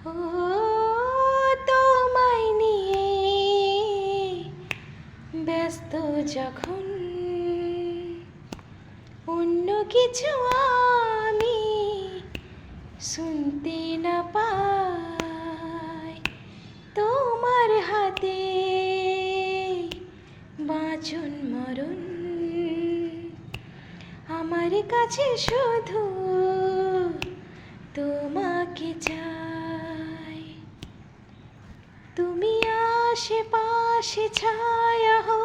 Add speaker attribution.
Speaker 1: ও তোমায় নিয়ে ব্যস্ত যখন অন্য কিছু আমি শুনতে না পাই, তোমার হাতে বাঁচন মরণ আমার কাছে শুধু তোমাকে চাই। তুমি আশেপাশে ছায়া হো